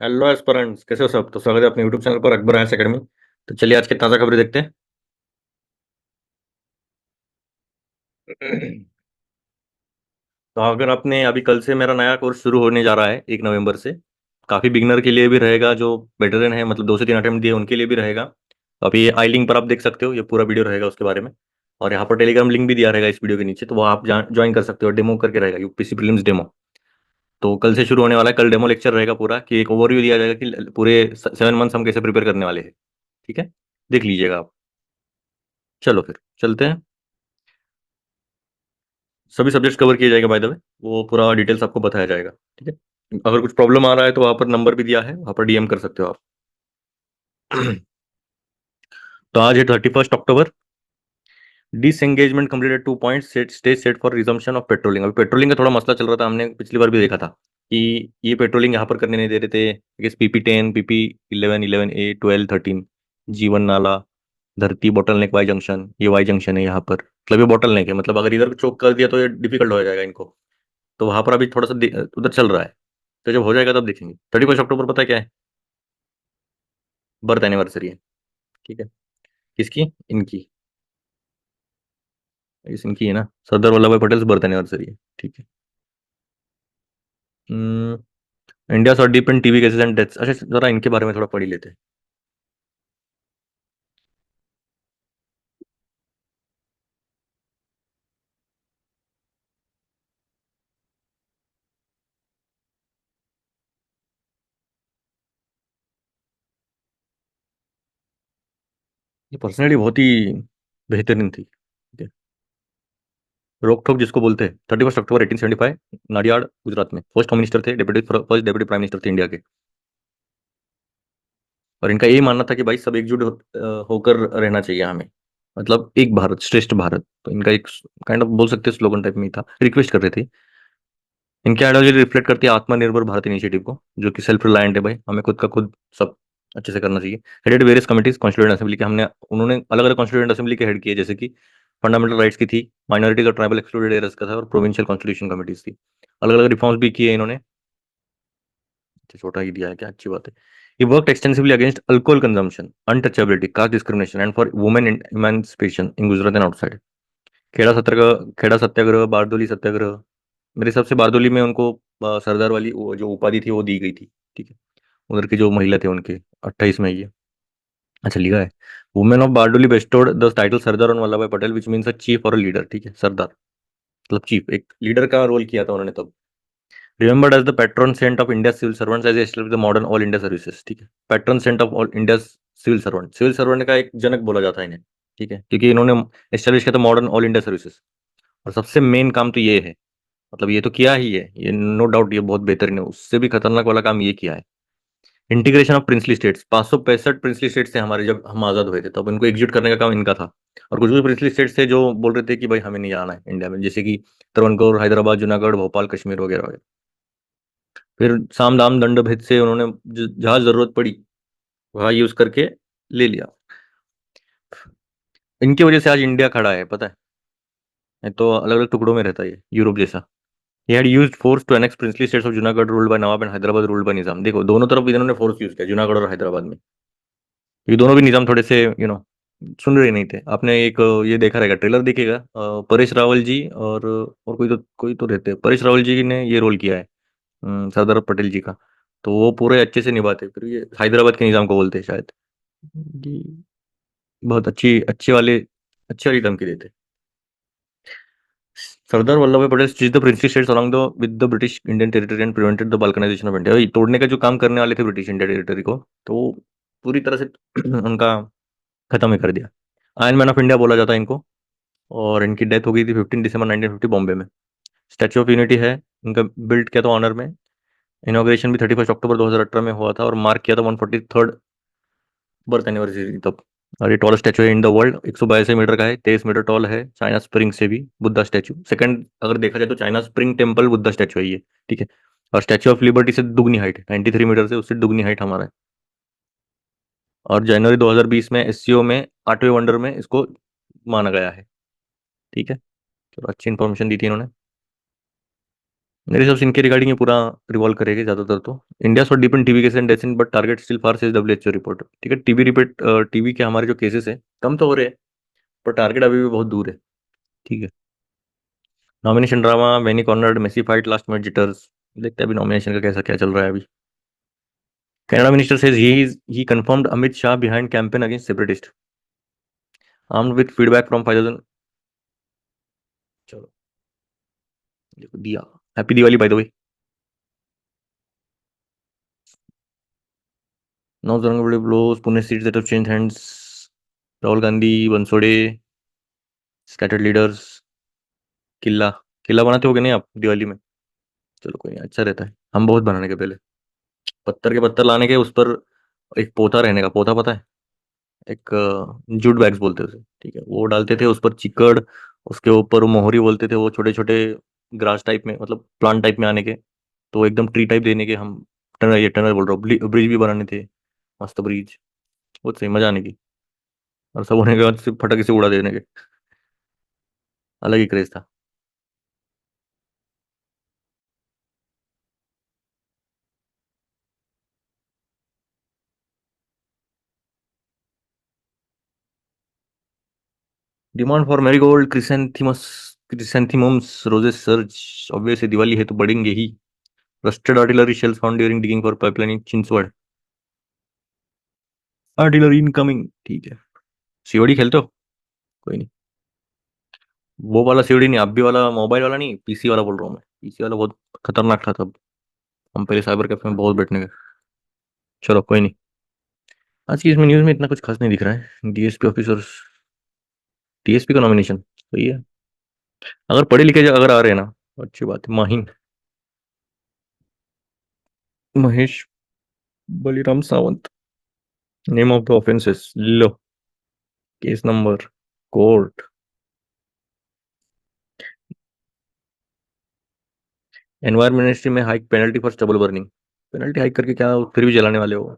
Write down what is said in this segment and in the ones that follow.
Hello aspirants, कैसे हो सब? तो स्वागत है अपने यूट्यूब चैनल पर अकबर आयंस एकेडमी। तो चलिए आज की ताज़ा खबरें देखते हैं। तो अगर आपने अभी कल से मेरा नया कोर्स शुरू होने जा रहा है 1 नवंबर से। काफ़ी बिगनर के लिए भी रहेगा, जो वेटरन है मतलब 2 से 3 अटेम्प्ट दिए उनके लिए भी रहेगा। तो अभी ये आई लिंक पर आप देख सकते हो, ये पूरा वीडियो रहेगा उसके बारे में। और यहाँ पर टेलीग्राम लिंक भी दिया रहेगा इस वीडियो के नीचे, तो वो आप ज्वाइन कर सकते हो। डेमो करके रहेगा, यूपीसी प्रीलिम्स डेमो। तो कल से शुरू होने वाला है। कल डेमो लेक्चर रहेगा पूरा, कि एक ओवरव्यू दिया जाएगा कि पूरे 7 मंथ्स हम कैसे प्रिपेयर करने वाले हैं। ठीक है, देख लीजिएगा आप। चलो फिर चलते हैं। सभी सब्जेक्ट्स कवर किए जाएंगे बाय द वे। वो पूरा डिटेल्स आपको बताया जाएगा। ठीक है, अगर कुछ प्रॉब्लम आ रहा है तो वहाँ पर नंबर भी दिया है, वहाँ पर डीएम कर सकते हो आप। तो आज है 31 October. Disengagement completed 2 point set stage set for resumption of patrolling. अभी पेट्रोलिंग का थोड़ा मसला चल रहा था, हमने पिछली बार भी देखा था कि ये पेट्रोलिंग यहाँ पर करने नहीं दे रहे थे। PP10, PP11, 11A, 12, 13, G1 नाला, धरती, बॉटल नेक, वाई जंक्शन। ये वाई जंक्शन है यहाँ पर, मतलब ये बॉटल नेक है, मतलब अगर इधर चोक कर दिया तो ये डिफिकल्ट हो जाएगा इनको। तो वहां पर अभी थोड़ा सा उधर चल रहा है। तो जब हो जाएगा तब देखेंगे। 31 अक्टूबर पता है क्या है? बर्थ एनिवर्सरी है। ठीक है, किसकी? इनकी। इस इनकी है ना, सरदार वल्लभ भाई पटेल बर्थ एनिवर्सरी है। ठीक है। इंडिया और deep in TV cases and deaths. अच्छा, जरा इनके बारे में थोड़ा पढ़ ही लेते हैं। ये पर्सनैलिटी बहुत ही बेहतरीन थी। ठीक है। रोक ठोक जिसको बोलते हैं, 31 अक्टूबर 1875, नाडियाड, गुजरात में फर्स्ट होम मिनिस्टर थे, deputy first deputy prime minister थे इंडिया के। और इनका यही मानना था कि भाई सब एकजुट होकर रहना चाहिए हमें। मतलब एक भारत श्रेष्ठ भारत, तो इनका एक काइंड ऑफ बोल सकते हैं स्लोगन टाइप में ही था, रिक्वेस्ट कर रहे थे। इनकी आइडियोलॉजी रिफ्लेक्ट करती है आत्मनिर्भर भारत इनिशिएटिव को, जो कि सेल्फ रिलायंट है, भाई हमें खुद का खुद सब अच्छे से करना चाहिए। Headed various committees constituent assembly के, हमने उन्होंने अलग अलग कॉन्स्टिट्यूएंट असेंबली के हेड किए, जैसे कि फंडामेंटल राइट्स की थी, माइनॉरिटीज और ट्राइबल एक्सक्लूडेड एरियाज का था, और प्रोविंशियल कॉन्स्टिट्यूशन कमिटीज थी। अलग अलग रिफॉर्म्स भी किए इन्होंने। अच्छा, छोटा ही दिया है क्या, अच्छी बात है। He worked extensively against alcohol consumption, untouchability, caste discrimination, and for women emancipation in Gujarat and outside. Kheda सत्याग्रह, बारदोली सत्याग्रह। मेरे हिसाब से बारदोली में उनको सरदार वाली वो जो उपाधि थी वो दी गई थी। ठीक है, उधर की जो महिला थे उनके 28 में ये। अच्छा, लिखा है women of Bardoli bestowed the title Sardar on Vallabhbhai Patel, which means a chief or a leader. ठीक है, सरदार मतलब चीफ, एक लीडर का रोल किया था उन्होंने तब। Remembered as the patron saint of India civil servants as establish the modern all India services. ठीक है, patron saint of all India civil servant, civil servant का एक जनक बोला जाता है इन्हें। ठीक है, क्योंकि इन्होंने एस्टेब्लिश किया था मॉडर्न ऑल इंडिया सर्विसेज। और सबसे मेन काम तो ये है, मतलब ये तो किया ही है, ये नो डाउट ये बहुत बेहतरीन है, उससे भी खतरनाक वाला काम ये किया है। Integration of princely states, 565 princely states थे हमारे जब हम आजाद हुए थे, तब इनको एग्जिट करने का काम इनका था। और कुछ भी प्रिंसली स्टेट्स थे जो बोल रहे थे कि भाई हमें नहीं आना है इंडिया में, जैसे कि त्रवणकोर, हैदराबाद, जूनागढ़, भोपाल, कश्मीर वगैरह वगैरह। फिर साम दाम दंड भेद से उन्होंने जहाँ जरूरत पड़ी वहाँ यूज करके ले लिया। इनकी वजह से आज इंडिया खड़ा है, पता है। नहीं तो अलग अलग टुकड़ों में रहता है ये, यूरोप जैसा। He had used force to annex princely states of Junagadh ruled by Nawab and Hyderabad ruled by Nizam। देखो दोनों तरफ इन्होंने फोर्स यूज किया, जूनागढ़ और हैदराबाद में। ये दोनों भी निजाम थोड़े से सुन रहे नहीं थे। आपने एक ये देखा रहेगा, ट्रेलर देखिएगा, परेश रावल जी और कोई तो रहते हैं, परेश रावल जी ने ये रोल किया है सरदार पटेल जी का। तो वो पूरे अच्छे से निभाते, फिर ये हैदराबाद के निजाम को बोलते हैं शायद। जी, बहुत अच्छी वाली धमकी देते। सरदार वल्लभ भाई पटेल चीज the princely states along the with the British Indian territory and prevented the balkanization of India. तोड़ने का जो काम करने वाले थे ब्रिटिश इंडिया टेरिटरी को, तो वो पूरी तरह से उनका खत्म ही कर दिया। आयरन मैन ऑफ इंडिया बोला जाता है इनको। और इनकी डेथ हो गई थी 15 दिसंबर 1950 बॉम्बे में। स्टैच्यू ऑफ यूनिटी है इनका, बिल्ड किया था ऑनर में। इनॉग्रेशन भी 31 अक्टूबर 2018 में हुआ था, और मार्क किया था 143rd बर्थ एनिवर्सरी तब। और ये टॉल स्टैचू है इन द वर्ल्ड, 182 मीटर का है, 23 मीटर टॉल है। चाइना स्प्रिंग से भी बुद्धा स्टैचू सेकंड, अगर देखा जाए तो China spring temple Buddha statue है ये। ठीक है। और स्टैचू ऑफ लिबर्टी से दुगनी हाइट है, 93 मीटर से, उससे दुगनी हाइट हमारा है। और जनवरी 2020 में एससीओ में 8वें वंडर में इसको माना गया है। ठीक है, चलो अच्छी इन्फॉर्मेशन दी थी इन्होंने। मेरे हिसाब से इनके रिगार्डिंग ये पूरा रिवॉल्व करेगी ज्यादातर तो। India so deep in TB cases and death but target still far says WHO report. ठीक है, टीबी रिपोर्ट, टीबी के हमारे जो केसेस है कम तो हो रहे हैं, पर टारगेट अभी भी बहुत दूर है। ठीक है। Nomination drama, many cornered, messy fight, last minute jitters. देखते हैं अभी नॉमिनेशन का कैसा क्या चल रहा है अभी। Canada minister says he confirmed Amit Shah behind campaign against separatist, armed with feedback from 5000। चलो, देखो दिया। Happy Diwali by the way. नौ रंग बड़े blows, Pune seat that have change hands, Rahul Gandhi, Bansode, scattered leaders. किला, किला बनाते हो कि नहीं आप दिवाली में? चलो कोई नहीं, अच्छा रहता है। हम बहुत बनाने के पहले पत्थर के पत्थर लाने के, उस पर एक पोता रहने का, पोता पता है? एक जूट बैग्स बोलते हैं उसे, ठीक है, वो डालते थे उस पर चिकड़, उसके ऊपर वो मोहरी बोलते थे, वो छोटे छोटे ग्रास टाइप में, मतलब प्लांट टाइप में आने के, तो एकदम ट्री टाइप देने के हम। टनल, ये टनल बोल रहा हूँ, ब्रिज भी बनाने थे, मस्त ब्रिज। बहुत सही, मजा आने की। और सब होने के बाद सिर्फ फटक से उड़ा देने के, अलग ही क्रेज था। Demand for marigold, chrysanthemums, roses search. Obviously Diwali है तो बढ़ेंगे ही। Rusted artillery shells found during digging for pipeline in Chinchwad. Artillery incoming, ठीक है। सीओडी खेलते हो? कोई नहीं। वो वाला सीओडी नहीं, आप भी वाला मोबाइल वाला नहीं, पीसी वाला बोल रहा हूँ मैं। पीसी वाला बहुत खतरनाक था तब, हम पहले साइबर कैफे में बहुत बैठने गए। चलो कोई नहीं। आज की इसमें न्यूज़ में इतना कुछ खास नहीं दिख रहा है। डीएसपी ऑफिसर्स, डीएसपी का नॉमिनेशन सही है। अगर पढ़े लिखे अगर आ रहे हैं ना, तो अच्छी बात है। Mahim, Mahesh, Baliram Sawant. Name of the offences लो, case number, court. Environment ministry में hike penalty for stubble burning. Penalty hike करके क्या फिर भी जलाने वाले हो?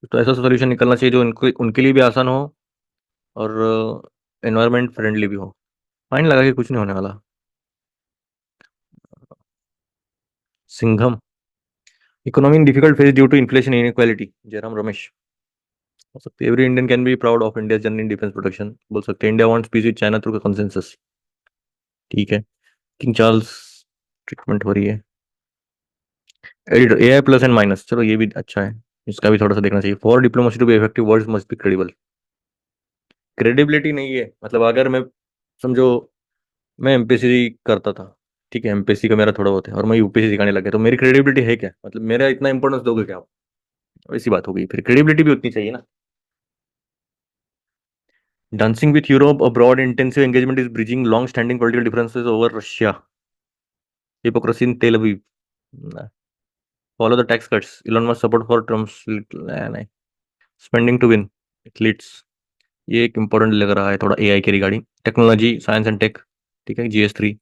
तो ऐसा सोल्यूशन निकलना चाहिए जो उनको, उनके लिए भी आसान हो और एनवायरमेंट फ्रेंडली भी हो। फाइन लगा के कुछ नहीं होने वाला। Singham, economy in difficult phase due to inflation inequality. Jairam Ramesh. हो सकते हैं every Indian can be proud of India journey in defence production. बोल सकते हैं India wants peace with China through consensus. ठीक है। किंग चार्ल्स, ट्रीटमेंट हो रही है। Editor, AI plus and minus, चलो ये भी अच्छा है। इसका भी थोड़ा सा देखना चाहिए। For diplomacy to be effective words must be credible. Credibility नहीं है, मतलब अगर मैं, समझो मैं एमपीएससी करता था, ठीक है, एमपीएससी का मेरा थोड़ा बहुत है, और मैं यूपीएससी सिखाने लग गया, तो मेरी क्रेडिबिलिटी है क्या? मतलब मेरा इतना इंपॉर्टेंस दोगे क्या आप? वैसी बात हो गई, फिर क्रेडिबिलिटी भी उतनी चाहिए ना। Dancing with Europe, a broad intensive engagement is bridging long standing political differences over Russia. Hypocrisy in Tel Aviv. Follow the tax cuts, Elon Musk support for Trumps, नहीं। स्पेंडिंग टू विन एथलीट्स, ये एक important लग रहा है थोड़ा AI के regarding. Technology, science and tech, ठीक है, जीएस 3।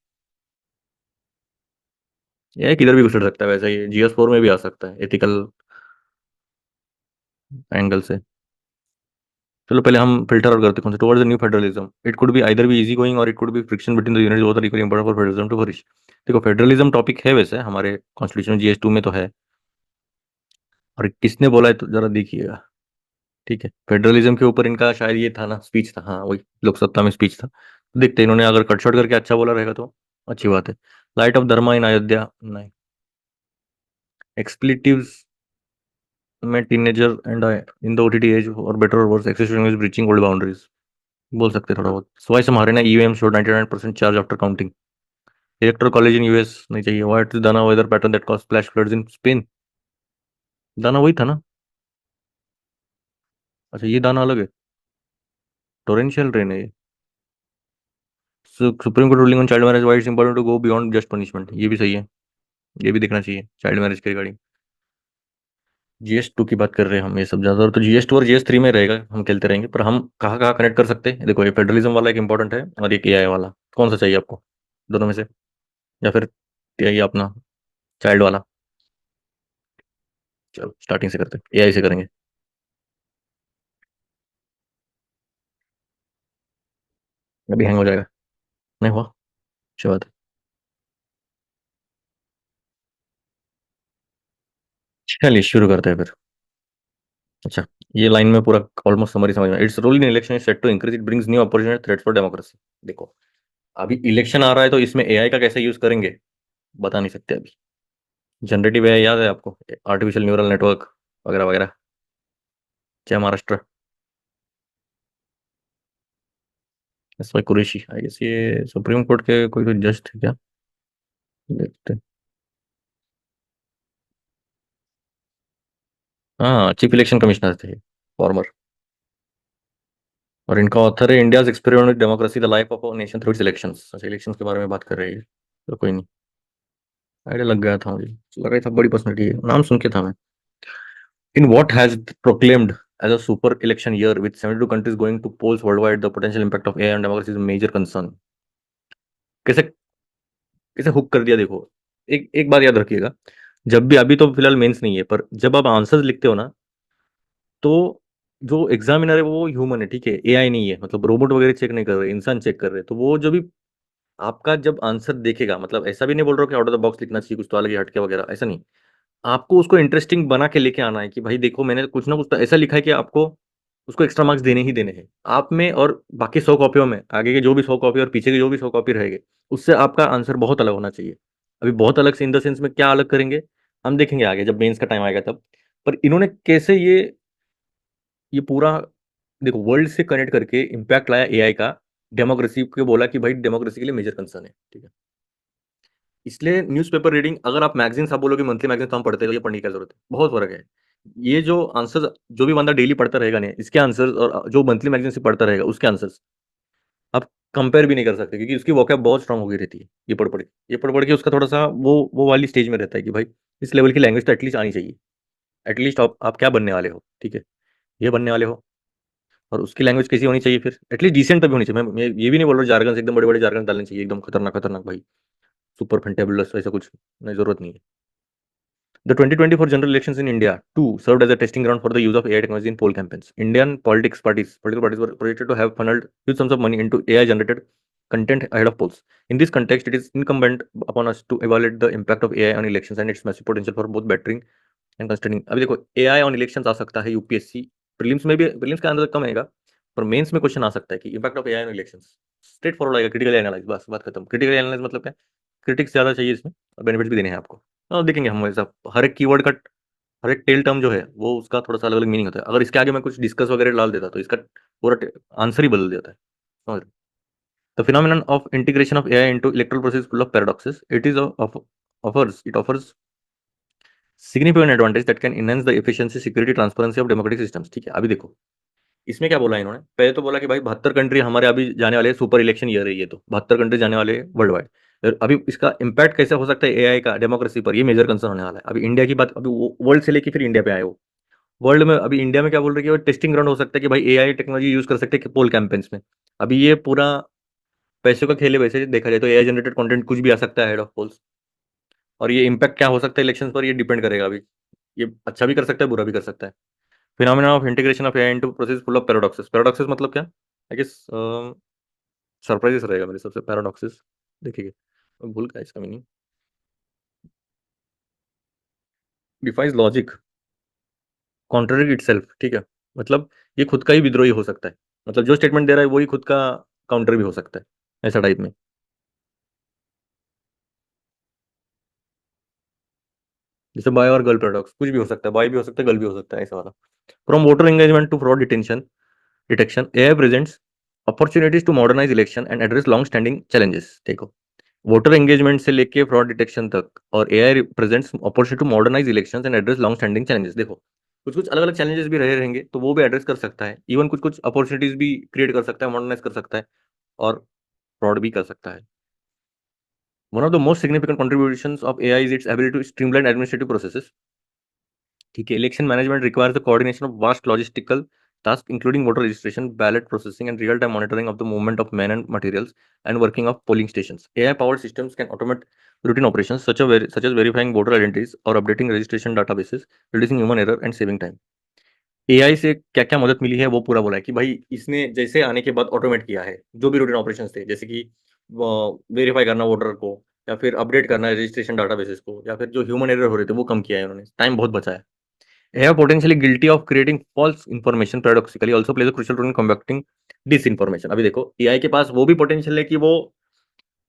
एआई किधर भी घुस सकता है, वैसे ये जीएस 4 में भी आ सकता है एथिकल एंगल से। चलो पहले हम फिल्टर आउट करते हैं towards the new federalism. It could be either be easy going or it could be friction between the units, both are equally important for federalism to flourish. देखो federalism topic है वैसे हमारे constitution GS 2 में तो है, और किसने बोला है तो जरा देखिएगा। ठीक है, फेडरलिज्म के ऊपर इनका शायद ये था ना, स्पीच था, हाँ वही लोकसत्ता में स्पीच था। देखते हैं, इन्होंने अगर कट शॉट करके अच्छा बोला रहेगा तो अच्छी बात है। Light of dharma in Ayodhya, नहीं। एक्सप्लेटिव्स में teenager and in the OTT age और बेटर और worse access is breaching old boundaries. बोल सकते हैं थोड़ा बहुत। सवाई से हमारे ना EVM show 99% charge after counting. Electoral college in US नहीं चाहिए। What is Dana weather pattern that cause splash floods in Spain. Dana वही था ना? अच्छा ये दाना अलग है। टोरेंशियल रेन है ये। Supreme court ruling on child marriage, why it important to go beyond just punishment, ये भी सही है। ये भी देखना चाहिए चाइल्ड मैरिज के रिगार्डिंग। जीएस 2 की बात कर रहे हैं हम, ये सब ज्यादा तो जीएस 2 और जीएस 3 में रहेगा, हम खेलते रहेंगे, पर हम कहाँ कहाँ कनेक्ट कर सकते हैं? देखो ये फेडरलिज्म वाला एक इंपॉर्टेंट है, और एक एआई वाला। कौन सा चाहिए आपको दोनों में से? या फिर ये अपना चाइल्ड वाला? चलो स्टार्टिंग से करते हैं, एआई से करेंगे। अभी हैंग हो जाएगा। नहीं हुआ? अच्छी बात है। चलिए शुरू करते हैं फिर। अच्छा, ये लाइन में पूरा ऑलमोस्ट समरी समझ में, its role in election is set to increase, it brings new opportunity threats for democracy. देखो, अभी इलेक्शन आ रहा है तो इसमें एआई का कैसे यूज करेंगे बता नहीं सकते अभी। जनरेटिव एआई याद है आपको, आर्टिफिशियल न्यूरल नेटवर्क वगैरह वगैरह। जय Maharashtra. S Y Qureshi, I guess ये सुप्रीम कोर्ट के कोई तो जज थे क्या, देखते हैं। हाँ, चीफ इलेक्शन कमिश्नर थे फॉर्मर। और इनका ऑथर है India's experiment with democracy, the life of a nation through its elections. अच्छा, इलेक्शंस के बारे में बात कर रही है तो कोई नहीं, आइडिया लग गया था मुझे, लगा था बड़ी पर्सनैलिटी है, नाम सुन के था मैं। In what has proclaimed as a super election year with 72 countries going to polls worldwide, the potential impact of AI on democracy is a major concern. कैसे कैसे हुक कर दिया देखो। एक एक बात याद रखिएगा, जब भी, अभी तो फिलहाल मेंस नहीं है, पर जब आप आंसर्स लिखते हो ना, तो जो एग्जामिनर है वो ह्यूमन है, ठीक है, एआई नहीं है, मतलब रोबोट वगैरह चेक नहीं कर रहे, इंसान चेक कर रहे, तो वो जो भी आपका जब आंसर देखेगा, मतलब ऐसा भी नहीं बोल रहा कि आउट ऑफ द बॉक्स लिखना चाहिए, कुछ तो अलग ही हटके वगैरह, ऐसा नहीं। आपको उसको इंटरेस्टिंग बना के लेके आना है कि भाई देखो मैंने कुछ ना कुछ तो ऐसा लिखा है कि आपको उसको एक्स्ट्रा मार्क्स देने ही देने हैं। आप में और बाकी 100 कॉपियों में, आगे के जो भी 100 कॉपी और पीछे के जो भी 100 कॉपी रहेंगे, उससे आपका आंसर बहुत अलग होना चाहिए। अभी बहुत अलग से इन द सेंस में क्या अलग करेंगे हम देखेंगे आगे जब मेंस का टाइम आएगा तब। पर इन्होंने कैसे ये पूरा देखो वर्ल्ड से कनेक्ट करके इम्पैक्ट लाया एआई का, डेमोक्रेसी को बोला कि भाई डेमोक्रेसी के लिए मेजर कंसर्न है, ठीक है। इसलिए न्यूज़पेपर रीडिंग, अगर आप मैगजीन्स आप बोलोगे मंथली मैगजीन तो हम पढ़ते हैं, ये पढ़ने की क्या जरूरत है, बहुत फर्क है। ये जो आंसर्स, जो भी बंदा डेली पढ़ता रहेगा नहीं इसके आंसर्स, और जो मंथली मैगजीन से पढ़ता रहेगा उसके आंसर्स, आप कंपेयर भी नहीं कर सकते, क्योंकि उसकी वोकैब बहुत स्ट्रांग हो गई रहती है। ये पढ़ पढ़ के उसका थोड़ा सा वो वाली स्टेज में रहता है कि भाई इस लेवल की लैंग्वेज तो एटलीस्ट आनी चाहिए। एटलीस्ट आप क्या बनने वाले हो, ठीक है, ये बनने वाले हो, और उसकी लैंग्वेज कैसी होनी चाहिए फिर, एटलीस्ट डिसेंट तो भी होनी चाहिए। मैं ये भी नहीं बोल रहा जार्गन एकदम बड़े बड़े जार्गन डालने चाहिए एकदम खतरनाक खतरनाक भाई, सुपर फंटेबुलस ऐसा कुछ नहीं, जरूरत नहीं है। The 2024 general elections in India too served as a testing ground for the use of AI technology in poll campaigns. Indian political parties were projected to have funneled huge sums of money into AI-generated content ahead of polls. In this context, it is incumbent upon us to evaluate the impact of AI on elections and its massive potential for both bettering and constraining. अभी देखो AI on elections आ सकता है UPSC prelims में भी, prelims का answer कम आएगा, पर mains में क्वेश्चन आ सकता है कि impact of AI on elections. Straight forward आएगा, क्रिटिकल एनालाइज, बस बात खत्म। क्रिटिकल एनालाइज मतलब क्या, क्रिटिक्स ज्यादा चाहिए इसमें और बेनिफिट्स भी देने हैं आपको। देखेंगे हम ऐसा, हर एक कीवर्ड का, हर एक टेल टर्म जो है वो उसका थोड़ा सा अलग अलग मीनिंग होता है। अगर इसके आगे मैं कुछ डिस्कस वगैरह डाल देता तो इसका पूरा आंसर ही बदल देता है, समझ रहे? The phenomenon of integration of AI into erectile process full of paradoxes, it offers significant advantage that can enhance the efficiency, security, transparency of democratic systems। ठीक है, अभी देखो इसमें क्या बोला इन्होंने, पहले तो बोला कि भाई 72 कंट्री हमारे अभी जाने वाले, सुपर इलेक्शन ईयर है ये, तो 72 कंट्री जाने वाले वर्ल्ड वाइड। अभी इसका इम्पैक्ट कैसे हो सकता है एआई का डेमोक्रेसी पर, ये मेजर कंसर्न होने वाला है। अभी इंडिया की बात, अभी वर्ल्ड से लेके फिर इंडिया पे आए हो। वर्ल्ड में अभी इंडिया में क्या बोल रहे हैं कि टेस्टिंग ग्राउंड हो सकता है कि भाई एआई टेक्नोलॉजी यूज कर सकते हैं पोल कैंपेन्स में। अभी ये पूरा पैसों का खेल है, वैसे देखा जाए तो एआई जनरेटेड कंटेंट कुछ भी आ सकता है हेड ऑफ पोल्स। और ये इम्पैक्ट क्या हो सकता है इलेक्शन पर, ये डिपेंड करेगा अभी। ये अच्छा भी कर सकता है, बुरा भी कर सकता है। Phenomena of integration of AI into process full of paradoxes. Paradoxes मतलब क्या, आई गेस सरप्राइजेस रहेगा मेरे सबसे पैराडॉक्सेस। देखिए भूल गया इसका meaning. Defies logic, contradict itself, ठीक है, मतलब ये खुद का ही विद्रोही हो सकता है, मतलब जो स्टेटमेंट दे रहा है वही खुद का काउंटर भी हो सकता है, ऐसा टाइप में। जैसे बॉय और गर्ल पैराडॉक्स, कुछ भी हो सकता है, बॉय भी हो सकता है गर्ल भी हो सकता है, ऐसा वाला। From voter engagement to fraud detention detection, AI presents opportunities to modernise election and address long standing challenges. देखो, वोटर एंगेजमेंट से लेके फ्रॉड डिटेक्शन तक, और AI presents opportunity to modernise elections and address long standing challenges. देखो, कुछ कुछ अलग अलग चैलेंजेस भी रहे रहेंगे तो वो भी एड्रेस कर सकता है, इवन कुछ कुछ अपॉर्चुनिटीज भी क्रिएट कर सकता है, मॉडर्नाइज कर सकता है, और फ्रॉड भी कर सकता है। One of the most significant contributions of AI is its ability to streamline administrative processes। ठीक है, election management requires the coordination of vast logistical task including voter registration, ballot processing and real time monitoring of the movement of man and materials and working of polling stations. AI powered systems can automate routine operations such as verifying voter identities or updating registration databases, reducing human error and saving time। AI से क्या क्या मदद मिली है वो पूरा बोला है कि भाई इसने जैसे आने के बाद ऑटोमेट किया है जो भी रूटीन ऑपरेशंस थे, जैसे कि वेरीफाई करना वोटर को, या फिर अपडेट करना है रजिस्ट्रेशन डाटाबेसेस को, या फिर जो ह्यूमन एरर हो रहे थे वो कम किया है उन्होंने, टाइम बहुत बचाया। AI potentially guilty of creating false information paradoxically also plays a crucial role in combating disinformation। अभी देखो AI के पास वो भी पोटेंशियल है कि वो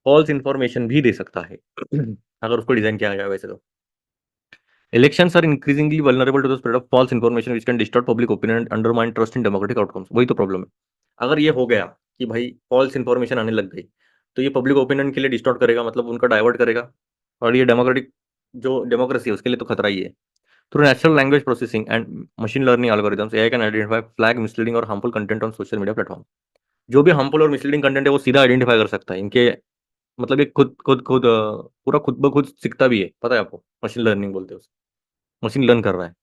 फॉल्स इंफॉर्मेशन भी दे सकता है अगर उसको डिजाइन किया गया वैसे तो। Elections are increasingly vulnerable to the spread of false information which can distort public opinion and undermine trust in democratic outcomes। वही तो प्रॉब्लम है, अगर ये हो गया कि भाई फॉल्स इंफॉर्मेशन आने लग गई तो ये पब्लिक ओपिनियन के लिए डिस्टॉर्ट करेगा, मतलब उनका डाइवर्ट करेगा, और ये डेमोक्रेटिक जो डेमोक्रेसी है उसके लिए तो खतरा ही है। Through natural language processing and machine learning algorithms AI can identify flag misleading or harmful content on social media platform. जो भी हार्मफुल और मिसलीडिंग कंटेंट है वो सीधा आइडेंटिफाई कर सकता है इनके, मतलब ये पूरा खुद ब खुद सीखता भी है, पता है आपको, मशीन लर्निंग बोलते हैं उसे, मशीन लर्न कर रहा है,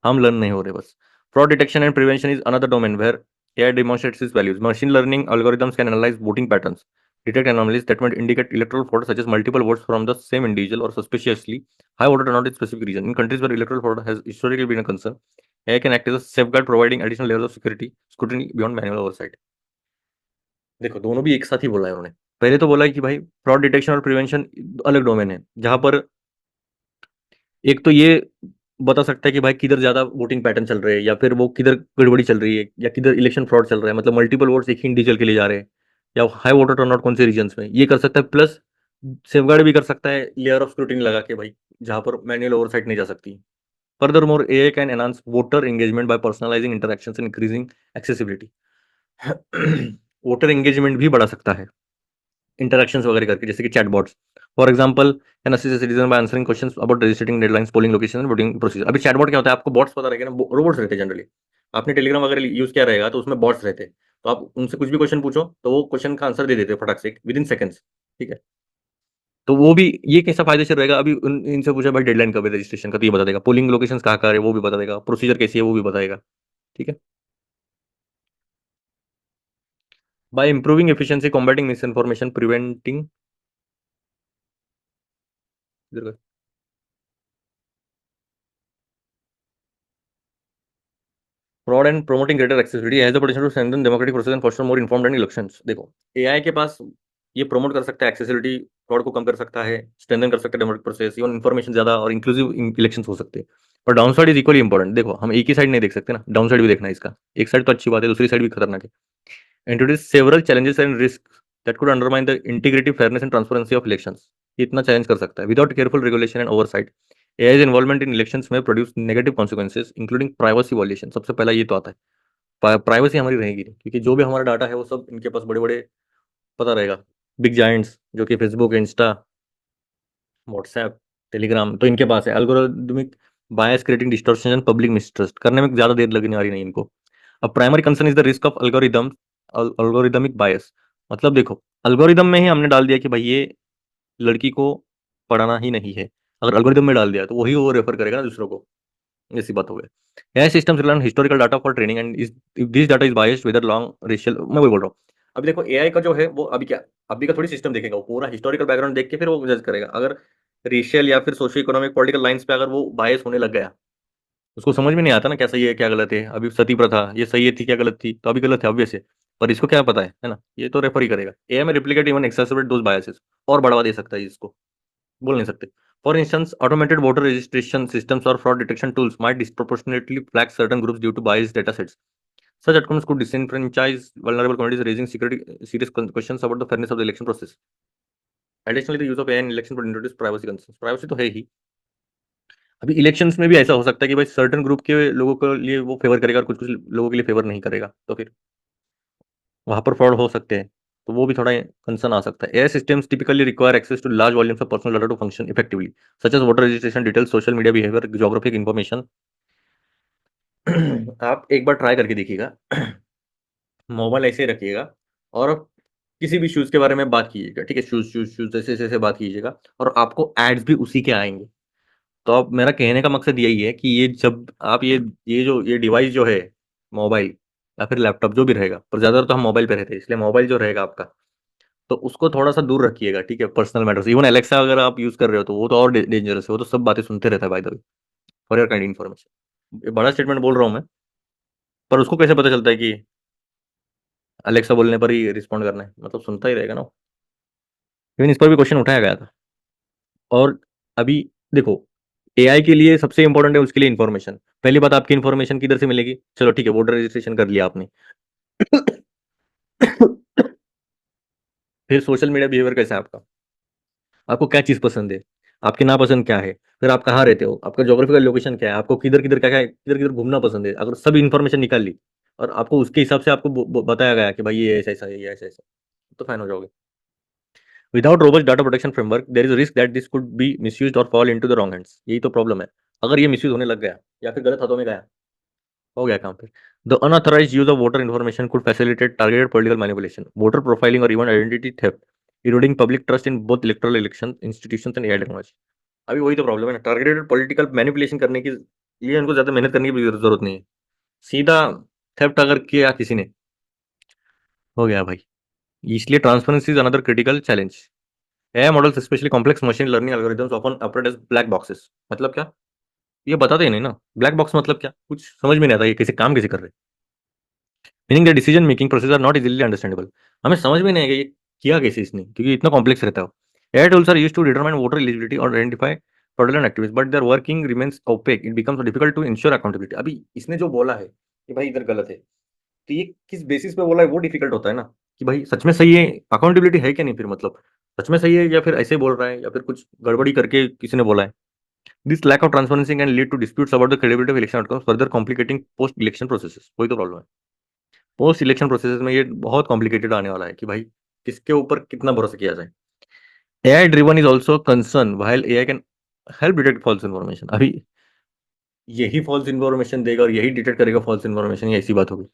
हम लर्न नहीं हो रहे बस। Fraud detection and prevention is another domain where AI demonstrates its values। Machine learning algorithms can analyze voting patterns, detect anomalies that might indicate electoral fraud, such as multiple votes from the same individual or suspiciously high voter turnout in specific region। In countries where electoral fraud has historically been a concern, AI can act as a safeguard, providing additional layers of security scrutiny beyond manual oversight। देखो दोनों भी एक साथ ही बोला है उन्होंने। पहले तो बोला है कि भाई फ्रॉड डिटेक्शन और प्रिवेंशन अलग डोमेन है, जहां पर एक तो ये बता सकता है कि भाई किधर ज्यादा वोटिंग पैटर्न चल रहे हैं, या फिर वो किधर गड़बड़ी चल रही है, या किधर इलेक्शन फ्रॉड चल रहा है, मतलब मल्टीपल वोट्स एक ही इंडिविजुअल के लिए जा रहे हैं, या हाई वोटर टर्नआउट कौन से रीजन में, ये कर सकता है। प्लस सेफगार्ड भी कर सकता है लेयर ऑफ स्क्रूटिनी लगा के भाई, जहां पर मैनुअल ओवरसाइट नहीं जा सकती। Furthermore AI can enhance voter engagement by personalising interaction and increasing accessibility. Voter engagement भी बढ़ा सकता है इंटरक्शंस वगैरह करके, जैसे कि chatbots. For example can assist citizen by answering questions about registering deadlines, polling location and voting procedure. अभी chatbot क्या होता है आपको बॉट्स पता रहेगा ना, रोबोट्स रहते हैं जनरली। आपने टेलीग्राम वगैरह यूज किया रहेगा तो उसमें बॉट्स रहते हैं, तो आप उनसे कुछ भी क्वेश्चन पूछो तो वो क्वेश्चन का आंसर दे देते हैं फटाक से विद इन सेकंड्स। ठीक है, तो वो भी ये कैसा फायदेशीर रहेगा। अभी इनसे पूछा भाई डेडलाइन कब है रजिस्ट्रेशन का, तो ये बता देगा। पोलिंग लोकेशन कहाँ कहाँ है वो भी बता देगा, प्रोसीजर कैसी है वो भी बताएगा। ठीक है, by improving efficiency, combating misinformation, preventing fraud and promoting greater accessibility has the potential to strengthen democratic process and foster more informed and elections. देखो एआई के पास ये प्रमोट कर सकता है एक्सेसिबिलिटी, फ्रॉड को कम कर सकता है, स्ट्रेंथन कर सकता है डेमोक्रेटिक प्रोसेस, इवन इन्फॉर्मेशन ज्यादा और इंक्लूसिव इलेक्शंस हो सकते हैं। पर down side is equally important. देखो हम एक ही साइड नहीं देख सकते ना, डाउन साइड भी देखना है इसका। एक साइड तो अच्छी बात है, दूसरी साइड भी खतरनाक है। Introduce several challenges and risk that could undermine the integrity, fairness and transparency of elections. ये इतना चैलेंज कर सकता है। Without careful regulation and oversight AI's involvement in elections में produce negative consequences including privacy violation. सबसे पहला ये तो आता है, प्राइवेसी हमारी रहेगी नहीं, क्योंकि जो भी हमारा डाटा है वो सब इनके पास बड़े बड़े पता रहेगा, बिग जायंट्स जो कि फेसबुक, इंस्टा, व्हाट्सएप, टेलीग्राम, तो इनके पास है। Algorithmic bias creating distortion and public mistrust करने में ज्यादा देर लगने वाली नहीं इनको। अब primary concern is the risk of algorithmic bias. मतलब देखो अल्गोरिदम में ही हमने डाल दिया कि भाई ये लड़की को पढ़ाना ही नहीं है, अगर एल्गोरिदम में डाल दिया तो वही वो रेफर करेगा ना दूसरों को, ऐसी बात हो गई। AI systems rely on historical data for training and is if this data is biased whether long racial, मैं वही बोल रहा हूँ। अभी देखो AI का जो है वो अभी क्या, अभी का थोड़ी सिस्टम देखेगा, वो पूरा हिस्टोरिकल बैकग्राउंड देख के फिर वो जज करेगा। अगर रेशियल या फिर सोशियो इकोनॉमिक पॉलिटिकल लाइंस पे अगर वो बायस होने लग गया, उसको समझ में नहीं आता ना क्या सही है क्या गलत है। अभी सती प्रथा ये सही है थी क्या गलत थी, तो अभी गलत है ऑब्वियस है, पर इसको क्या पता है ना, ये तो रेफर ही करेगा। AI में replicate even exacerbate those biases, और बढ़ावा दे सकता है इसको, बोल नहीं सकते। For instance automated voter registration systems और fraud detection tools might disproportionately flag certain groups due to biased data sets। Such outcomes could disenfranchise vulnerable communities, raising serious questions about the fairness of the election process। Additionally, the use of AI in election would introduce privacy concerns। Privacy तो है ही। अभी elections में भी ऐसा हो सकता है कि भाई सर्टेन ग्रुप के लोगों के लिए वो फेवर करेगा और कुछ कुछ लोगों के लिए फेवर नहीं करेगा, तो फिर वहां पर फ्रॉड हो सकते हैं, तो वो भी थोड़ा कंसर्न आ सकता है। AI systems typically require access to large volumes of personal data to function effectively, such as voter registration details, social media behaviour, geographic information. आप एक बार ट्राई करके देखिएगा, मोबाइल ऐसे ही रखिएगा और किसी भी शूज के बारे में बात कीजिएगा, ठीक है, शूज शूज शूज ऐसे ऐसे ऐसे बात कीजिएगा, और आपको एड्स भी उसी के आएंगे। तो अब मेरा कहने का मकसद यही है कि ये जब आप ये डिवाइस जो है, मोबाइल या फिर लैपटॉप जो भी रहेगा, पर ज्यादातर तो हम मोबाइल पे रहते हैं, इसलिए मोबाइल जो रहेगा आपका, तो उसको थोड़ा सा दूर रखिएगा, ठीक है, पर्सनल मैटर्स। इवन एलेक्सा अगर आप यूज कर रहे हो तो वो तो और डेंजरस है, वो तो सब बातें सुनते रहता है bye the way, for your kind information. बड़ा स्टेटमेंट बोल रहा हूँ मैं, पर उसको कैसे पता चलता है कि अलेक्सा बोलने पर ही रिस्पॉन्ड करना है, मतलब सुनता ही रहेगा ना। इवन इस पर भी क्वेश्चन उठाया गया था। और अभी देखो, एआई के लिए सबसे इंपॉर्टेंट है उसके लिए इन्फॉर्मेशन। पहली बात, आपकी इन्फॉर्मेशन किधर से मिलेगी? चलो ठीक है, वोटर रजिस्ट्रेशन कर लिया आपने। फिर सोशल मीडिया बिहेवियर कैसा है आपका, आपको क्या चीज़ पसंद है, आपकी नापसंद क्या है, फिर आप कहाँ रहते हो, आपका जोग्राफिकल लोकेशन क्या है, आपको किधर किधर क्या क्या किधर किधर घूमना पसंद है, अगर सब इन्फॉर्मेशन निकाल ली और आपको उसके हिसाब से आपको बताया गया कि भाई ये ऐसा ऐसा है, ये ऐसा ऐसा, तो फाइन हो जाओगे। Without robust data protection framework there is risk that this could be misused or fall into the wrong hands. यही तो प्रॉब्लम है। अगर ये मिसयूज होने लग गया या फिर गलत हाथों में गया, हो गया काम फिर। The unauthorised use of voter information could facilitate targeted political manipulation, voter profiling और even identity theft, eroding public trust in both electoral election institutions and AI technology. अभी वही तो प्रॉब्लम है ना, टारगेटेड पॉलिटिकल मैनिपुलेशन करने की लिए उनको ज्यादा मेहनत करने की भी जरूरत नहीं है। सीधा थेफ्ट अगर किया किसी ने, हो गया भाई। इसलिए transparency is another critical challenge. AI models specially complex machine learning algorithms often operate as black boxes. मतलब क्या? ये बताते ही नहीं ना, ब्लैक बॉक्स मतलब क्या, कुछ समझ में नहीं आता ये कैसे काम कैसे कर रहे हैं। Meaning the decision making process are not easily understandable. हमें समझ में नहीं आएगा ये किया कैसे इसने, क्योंकि इतना कॉम्प्लेक्स रहता है। AI tools are used to determine voter eligibility और identify fraudulent activities, but their working remains opaque. It becomes difficult to ensure accountability. अभी इसने जो बोला है कि भाई इधर गलत है, तो ये किस बेसिस पे बोला है वो डिफिकल्ट होता है ना, कि भाई सच में सही है, अकाउंटेबिलिटी है क्या नहीं, फिर मतलब सच में सही है या फिर ऐसे बोल रहा है या फिर कुछ गड़बड़ी करके किसी ने बोला है। This lack of transparency can lead to disputes about the credibility of election outcomes, further complicating post election processes. वही तो प्रॉब्लम है, पोस्ट इलेक्शन प्रोसेसेस में ये बहुत कॉम्प्लिकेटेड आने वाला है कि भाई किसके ऊपर कितना भरोसा किया जाए। AI driven is also concern while AI can help detect false information. अभी यही फॉल्स इन्फॉर्मेशन देगा और यही डिटेक्ट करेगा फॉल्स इन्फॉर्मेशन, ये ऐसी बात होगी।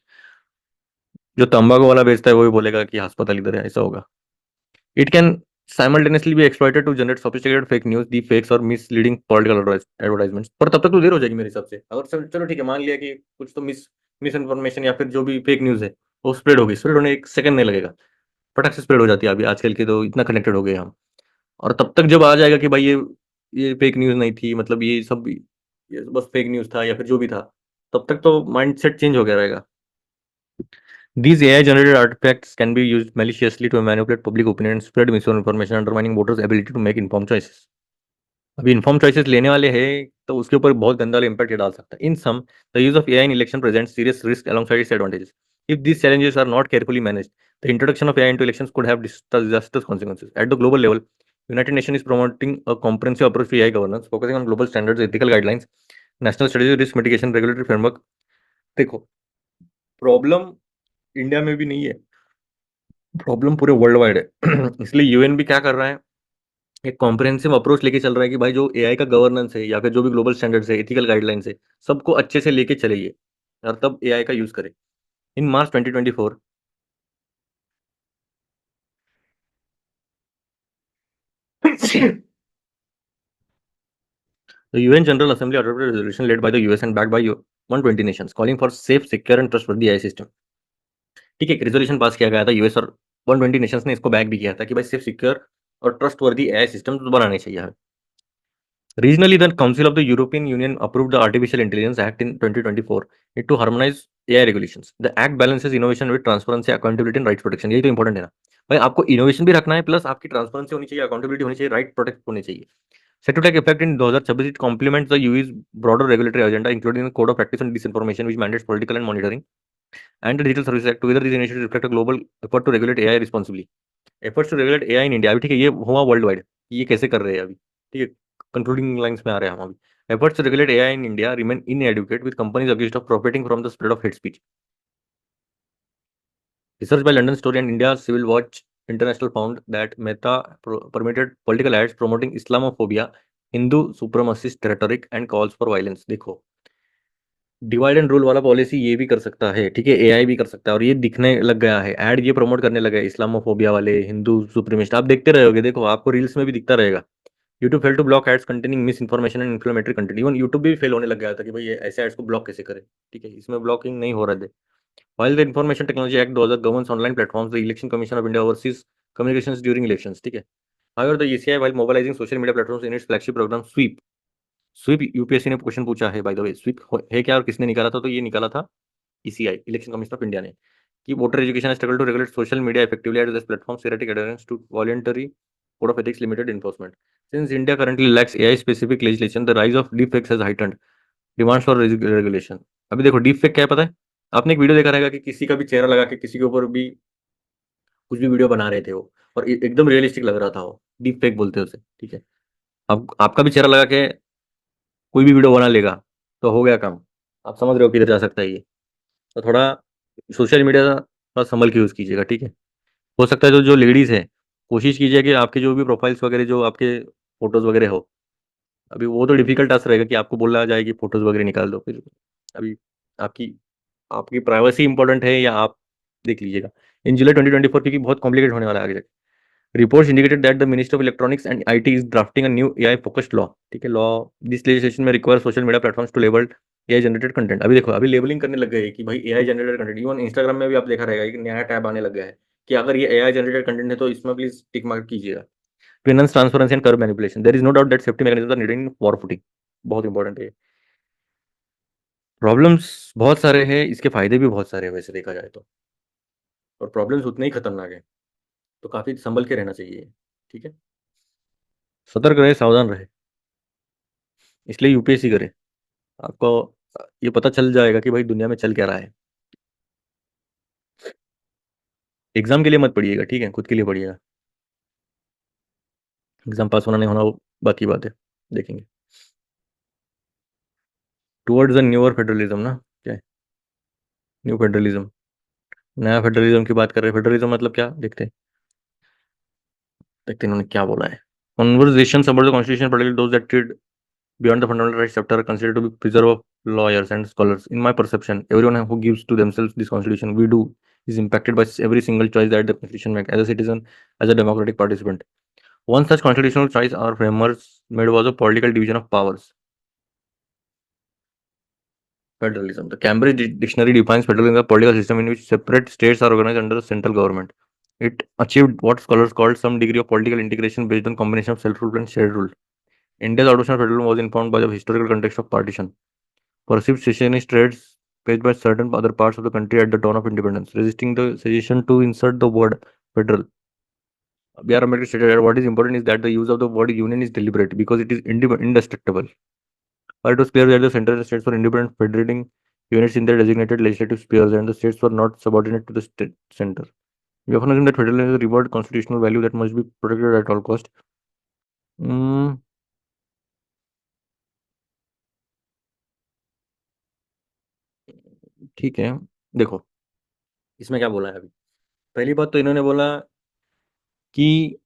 जो तंबाकू वाला बेचता है वो भी बोलेगा कि अस्पताल इधर है, ऐसा होगा। It can simultaneously be exploited to generate sophisticated fake news, deep fakes और misleading political advertisements। पर तब तक तो देर हो जाएगी मेरे हिसाब से। अगर चलो ठीक है, मान लिया कि कुछ तो मिस इन्फॉर्मेशन या फिर जो भी फेक न्यूज़ है वो स्प्रेड होगी, स्प्रेड होने एक सेकंड नहीं लगेगा, फटक से स्प्रेड हो जाती है। अभी आजकल के तो इतना कनेक्टेड हो गए हम। और तब तक जब आ जाएगा कि भाई ये फेक न्यूज़ नहीं थी, मतलब ये सब ये बस फेक न्यूज़ था या फिर जो भी था, तब तक तो माइंड सेट चेंज हो गया रहेगा। These AI-generated artifacts can be used maliciously to manipulate public opinion and spread misinformation, undermining voters' ability to make informed choices. अभी इन्फॉर्म चॉइसेस लेने वाले हैं तो उसके ऊपर बहुत गंदा इम्पैक्ट ये डाल सकता है। In sum, the use of AI in election present serious risk alongside its advantages. If these challenges are not carefully managed, the introduction of AI into elections could have disastrous consequences. At the global level, United Nations is promoting a comprehensive approach to AI governance, focusing on global standards, ethical guidelines, national strategy, risk mitigation, regulatory framework. देखो, problem India में भी नहीं है, problem पूरे world wide है। इसलिए UN भी क्या कर रहा है, एक कॉम्प्रिहेंसिव अप्रोच लेके चल रहा है कि भाई जो एआई का गवर्नेंस है या फिर जो भी ग्लोबल स्टैंडर्ड्स है, एथिकल गाइडलाइंस है, सबको अच्छे से लेके चलेंगे और तब एआई का यूज करें। इन मार्च 2024, the UN General Assembly adopted a resolution led by the US and backed by 120 nations, calling for safe, secure and trustworthy AI system। ठीक है, एक रेजोल्यूशन पास किया गया था यूएस और 120 नेशंस ने इसको बैक भी किया था कि भाई सेफ, सिक्योर और ट्रस्टवर्दी एआई सिस्टम बनाने चाहिए हमें। Regionally, the Council of the European Union approved the Artificial Intelligence Act in 2024 it to harmonize AI regulations. The act balances innovation with transparency, accountability and rights protection। यही तो important है ना भाई, आपको innovation भी रखना है प्लस आपकी ट्रांसपेरेंसी होनी चाहिए, अकाउंटेबिलिटी होनी चाहिए, राइट प्रोटेक्ट होने चाहिए। Set to take effect in 2026, it complements the UE's broader regulatory agenda, including the Code of Practice on Disinformation, which mandates political and monitoring, and the Digital Services Act. Together, these initiatives reflect a global effort to regulate AI responsibly. Efforts to regulate AI in India, अभी ठीक है, ये हुआ world wide, ये कैसे कर रहे हैं अभी, ठीक है, कंक्लूडिंग लाइंस में आ रहे हैं हम अभी। Efforts to regulate AI in India remain inadequate, with companies accused of profiting from the spread of hate speech. Research by London Story and India's Civil Watch International found that Meta permitted political ads promoting Islamophobia, Hindu supremacist rhetoric, and calls for violence। देखो, divide and rule वाला policy ये भी कर सकता है, ठीक है, AI भी कर सकता है, और ये दिखने लग गया है, ऐड ये प्रमोट करने लगा है इस्लामोफोबिया वाले, हिंदू सुप्रीमिस्ट। आप देखते रहोगे, देखो आपको रील्स में भी दिखता रहेगा। YouTube fail to block ads containing misinformation and inflammatory content. Even YouTube भी फेल होने लग गया था कि भाई ये ऐसे एड्स को ब्लॉक कैसे करें, ठीक है, इसमें ब्लॉकिंग नहीं हो रहा है। While the Information Technology Act 2000 governs online platforms, the Election Commission of India oversees communications during elections, ठीक है। However, the ECI, while mobilizing social media platforms in its flagship program SVEEP, SVEEP UPSC ने question पूछा है bye the way, SVEEP है क्या और किसने निकाला था, तो ये निकाला था ECI, election commission of India ने, कि voter education struggle to regulate social media effectively at this platform, theoretic adherence to voluntary Code of Ethics Limited enforcement. Since India currently lacks AI-specific legislation, the rise of deepfakes has heightened demands for regulation. अभी देखो deepfake क्या है पता है? आपने एक video देखा रहेगा कि किसी का भी चेहरा लगा के किसी के ऊपर भी कुछ भी वीडियो बना रहे थे वो, और एकदम रियलिस्टिक लग रहा था वो, डीपफेक बोलते हैं उसे, ठीक है। अब आपका भी चेहरा लगा के कोई भी वीडियो बना लेगा तो हो गया काम। आप समझ रहे हो किधर जा सकता है ये। तो थोड़ा सोशल मीडिया थोड़ा संभल के यूज़ कीजिएगा, ठीक है। हो सकता है जो जो लेडीज़ है, कोशिश कीजिए कि आपके जो भी प्रोफाइल्स वगैरह, जो आपके फोटोज़ वगैरह हो, अभी वो तो डिफिकल्ट टास्क रहेगा कि आपको बोला जाए कि फोटोज़ वगैरह निकाल दो, फिर अभी आपकी आपकी प्राइवेसी इंपॉर्टेंट है या आप देख लीजिएगा। इन जुलाई 2024, क्योंकि बहुत कॉम्प्लिकेट होने वाला है आगे। Reports indicated that the Ministry of Electronics and IT is drafting a new AI-focused law. ठीक है, लॉ दिस legislation में require social media platforms to label AI generated content. अभी देखो, अभी लेबलिंग करने लग गए हैं कि भाई AI generated content. Even Instagram में भी आप देखा रहेगा कि नया टैब आने लग गया है कि अगर ये एआई जनरेटेड कंटेंट है तो इसमें प्लीज टिक मार्क कीजिएगा। To enhance transparency and curb manipulation, there is no doubt that safety mechanisms are needed in war footing. बहुत इंपॉर्टेंट है। प्रॉब्लम्स बहुत सारे हैं, इसके फायदे भी बहुत सारे हैं वैसे देखा जाए तो, और प्रॉब्लम्स उतने ही खतरनाक है, तो काफी संभल के रहना चाहिए, ठीक है। सतर्क रहे, सावधान रहे, इसलिए यूपीएससी करे। आपको ये पता चल जाएगा कि भाई दुनिया में चल क्या रहा है। एग्जाम के लिए मत पढ़िएगा, ठीक है, खुद के लिए पढ़िएगा। एग्जाम पास होना नहीं होना वो बाकी बात है, देखेंगे। टुवर्ड्स द न्यूअर फेडरलिज्म ना, क्या है न्यू फेडरलिज्म, नया फेडरलिज्म की बात कर रहे हैं। फेडरलिज्म मतलब क्या, देखते हैं देखते हैं इन्होंने क्या बोला है। Conversations about the constitution, particularly those that treat beyond the fundamental rights chapter, are considered to be preserve of lawyers and scholars. In my perception, everyone who gives to themselves this constitution we do is impacted by every single choice that the constitution makes. As a citizen, as a democratic participant, one such constitutional choice our framers made was a political division of powers. Federalism. The Cambridge Dictionary defines federalism as a political system in which separate states are organized under the central government. It achieved what scholars called some degree of political integration based on combination of self-rule and shared rule. India's adoption of federalism was informed by the historical context of partition, perceived secessionist threats faced by certain other parts of the country at the dawn of independence, resisting the suggestion to insert the word federal. B.R. Ambedkar stated that what is important is that the use of the word union is deliberate because it is indestructible. While it was clear that the center and the states were independent federating units in their designated legislative spheres and the states were not subordinate to the center. We often assume that federalism is a reward constitutional value that must be protected at all cost. Hmm, ठीक है, देखो इसमें क्या बोला है अभी। पहली बात तो इन्होंने बोला कि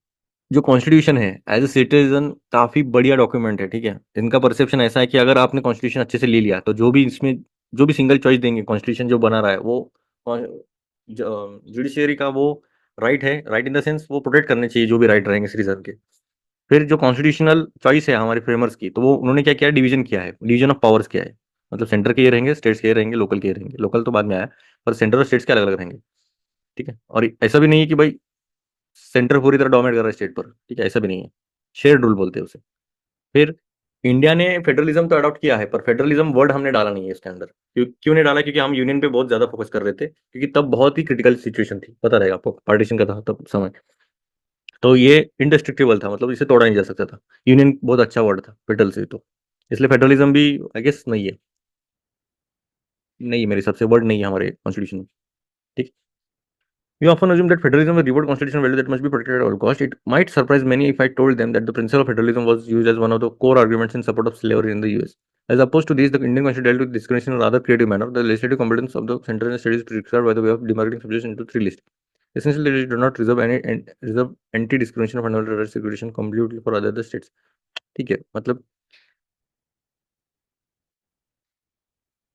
जो कॉन्स्टिट्यूशन है एज ए सिटीजन काफी बढ़िया डॉक्यूमेंट है, ठीक है। इनका परसेप्शन ऐसा है कि अगर आपने कॉन्स्टिट्यूशन अच्छे से ले लिया तो जो भी इसमें जो भी सिंगल चॉइस देंगे, कॉन्स्टिट्यूशन जो बना रहा है वो जुडिशियरी का वो राइट है। राइट इन द सेंस वो प्रोटेक्ट करने चाहिए जो भी राइट रहेंगे सिटीजन के। फिर जो कॉन्स्टिट्यूशनल चॉइस है हमारे फ्रेमर्स की, तो वो उन्होंने क्या किया, डिवीजन किया है, डिवीजन ऑफ पावर्स किया है। मतलब सेंटर के ये रहेंगे, स्टेट्स के ये रहेंगे, लोकल के ये रहेंगे। लोकल तो बाद में आया, पर सेंटर और स्टेट्स के अलग अलग रहेंगे, ठीक है। और ऐसा भी नहीं है कि भाई सेंटर पूरी तरह डोमिनेट कर रहा है स्टेट पर, ठीक है, ऐसा भी नहीं है। शेयर्ड रूल बोलते हैं उसे। फिर इंडिया ने फेडरलिज्म तो अडॉप्ट किया है, पर फेडरलिज्म वर्ड हमने डाला नहीं है इसके अंदर। क्यों नहीं डाला, क्योंकि हम यूनियन पे बहुत ज्यादा फोकस कर रहे थे, क्योंकि तब बहुत ही क्रिटिकल सिचुएशन थी, पता रहेगा आपको, पार्टीशन का था तब समय। तो ये इंडिस्ट्रक्टिबल था, मतलब इसे तोड़ा नहीं जा सकता था। यूनियन बहुत अच्छा वर्ड था फेडरल से, तो इसलिए फेडरलिज्म भी आई गेस नहीं है, नहीं है मेरे हिसाब से वर्ड नहीं है हमारे कॉन्स्टिट्यूशन में, ठीक। We often assume that federalism is a reward constitutional value that must be protected at all cost. It might surprise many if I told them that the principle of federalism was used as one of the core arguments in support of slavery in the US. As opposed to this, the Indian Constitution dealt with discrimination in a rather creative manner. The legislative competence of the center and the state is prescribed by the way of demarcating subjects into three lists. Essentially, it do not reserve any reserve anti-discrimination or fundamental rights regulation completely for other states. ठीक है, मतलब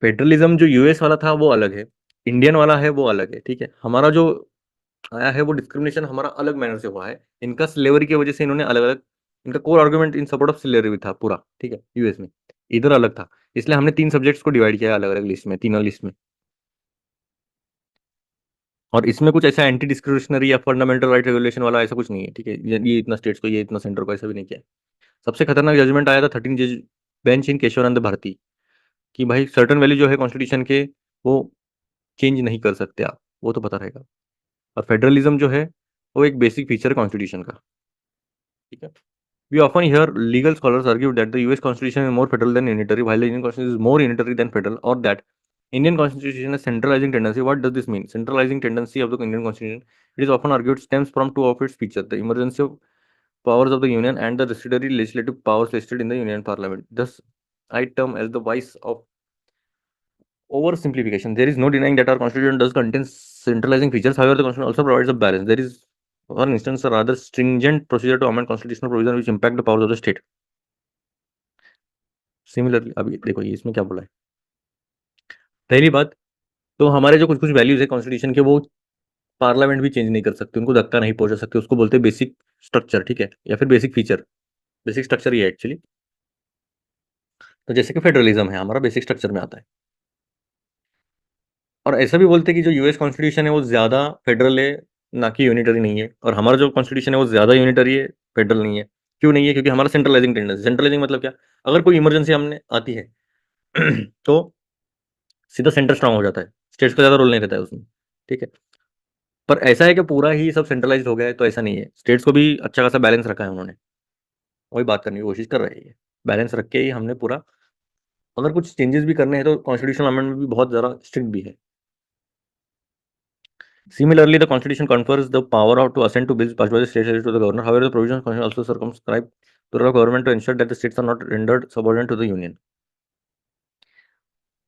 federalism जो US वाला था वो अलग है, Indian वाला है वो अलग है, ठीक है। हमारा जो आया है वो डिस्क्रिमिनेशन हमारा अलग मैनर से हुआ है। इनका स्लेवरी की वजह से इन्होंने अलग अलग, इनका core argument in support of slavery था पूरा, ठीक है, यूएस में। इधर अलग था, इसलिए हमने तीन सब्जेक्ट्स को डिवाइड किया अलग अलग लिस्ट में, तीनों लिस्ट में। और इसमें कुछ ऐसा एंटी डिस्क्रिमिनेशनरी या फंडामेंटल राइट रेगुलेशन वाला ऐसा कुछ नहीं है, ठीक है। ये इतना स्टेट्स को, ये इतना सेंटर को, ऐसा भी नहीं किया। सबसे खतरनाक जजमेंट आया था 13 जज बेंच इन केशवानंद भारती, कि भाई सर्टन वैल्यू जो है कॉन्स्टिट्यूशन के वो चेंज नहीं कर सकते आप, वो तो पता रहेगा। और फेडरलिज्म जो है वो एक बेसिक फीचर है कॉन्स्टिट्यूशन का। ठीक है। We often hear legal scholars argue that the US Constitution is more federal than unitary, while the Indian Constitution is more unitary than federal, or that Indian Constitution has centralizing tendency. What does this mean? Centralizing tendency of the Indian Constitution, it is often argued, stems from two of its features: the emergency of powers of the Union and the residuary legislative powers listed in the Union Parliament. Thus, I term as the vice of oversimplification. There is no denying that our Constitution does contain centralizing features. However, the Constitution also provides a balance. There is, for instance, a rather stringent procedure to amend constitutional provision which impact the powers of the state. Similarly अभी देखो ये इसमें क्या बोला है। पहली बात तो हमारे जो कुछ कुछ वैल्यूज है कॉन्स्टिट्यूशन के वो पार्लियामेंट भी चेंज नहीं कर सकते, उनको धक्का नहीं पहुंचा सकते, उसको बोलते हैं बेसिक स्ट्रक्चर, ठीक है, या फिर बेसिक फीचर। बेसिक स्ट्रक्चर ये है एक्चुअली। तो जैसे कि फेडरलिज्म है हमारा बेसिक स्ट्रक्चर में आता है। और ऐसा भी बोलते हैं कि जो यूएस कॉन्स्टिट्यूशन है वो ज्यादा फेडरल है, ना कि यूनिटरी नहीं है, और हमारा जो कॉन्स्टिट्यूशन है वो ज्यादा यूनिटरी है, फेडरल नहीं है। क्यों नहीं है? क्योंकि हमारा सेंट्रलाइजिंग टेंडेंसी। सेंट्रलाइजिंग मतलब क्या? अगर कोई इमरजेंसी हमने आती है तो सीधा सेंटर स्ट्रांग हो जाता है, स्टेट्स का ज्यादा रोल नहीं रहता है उसमें, ठीक है। पर ऐसा है कि पूरा ही सब सेंट्रलाइज्ड हो गया है, तो ऐसा नहीं है, स्टेट्स को भी अच्छा खासा बैलेंस रखा है उन्होंने। वही बात करने की कोशिश कर रहे हैं, बैलेंस रख के ही हमने पूरा। अगर कुछ चेंजेस भी करने हैं तो कॉन्स्टिट्यूशनल अमेंडमेंट भी बहुत ज़्यादा स्ट्रिक्ट भी है। Similarly, the Constitution confers the power to assent to bills passed by the state legislature to the governor. However, the provisions of the Constitution also circumscribe the role of government to ensure that the states are not rendered subordinate to the union.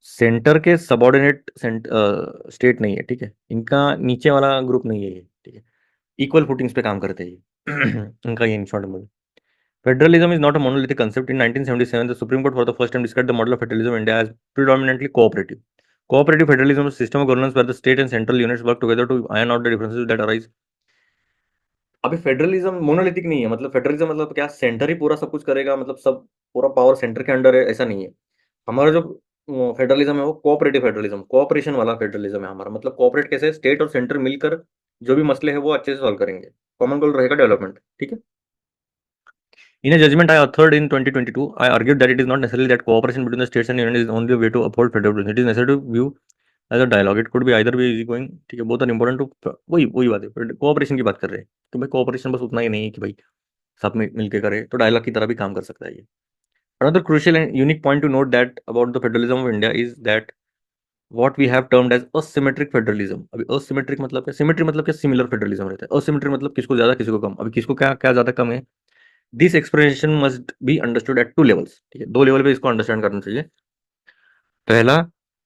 Centre के subordinate state नहीं है, ठीक है, इनका नीचे वाला group नहीं है ये, ठीक है, इक्वल फुटिंग्स पे काम करते हैं ये इनका ये इन शॉर्ट में। Federalism is not a monolithic concept. In 1977, the Supreme Court for the first time described the model of federalism in India as predominantly cooperative. Cooperative federalism is a system of governance where the state and central units work together to iron out the differences that arise. अभी federalism monolithic नहीं है, मतलब federalism मतलब क्या, centre ही पूरा सब कुछ करेगा, मतलब सब पूरा पावर सेंटर के अंडर है, ऐसा नहीं है। हमारा जो फेडरलिज्म है वो कोऑपरेटिव फेडरलिज्म, कोऑपरेशन वाला फेडरलिज्म है हमारा। मतलब कोऑपरेट कैसे? स्टेट और सेंटर मिलकर जो भी मसले हैं वो अच्छे से सॉल्व करेंगे, कॉमन गोल रहेगा डेवलपमेंट, ठीक है। In a judgment I authored in 2022, I argued that it is not necessarily that cooperation between the states and union is the only way to uphold federalism. It is necessary to view as a dialogue. It could be either be easy going, ठीक है, both are important to वही वही बात है, cooperation की बात कर रहे हैं। तो भाई कोऑपरेशन बस उतना ही नहीं है कि भाई सब मिलके करे, तो डायलॉग की तरह भी काम कर सकता है ये। Another crucial and unique point to note that about the federalism of India is that what we have termed as asymmetric federalism. अभी asymmetric मतलब क्या? सिमेट्री मतलब क्या? सिमिलर फेडरलिज्म रहता है। asymmetric मतलब किसको ज्यादा किसी को कम। अभी किसको क्या क्या ज्यादा कम है? This expression must be understood eight two levels, ठीक है, दो लेवल पे इसको अंडरस्टैंड करना चाहिए। पहला,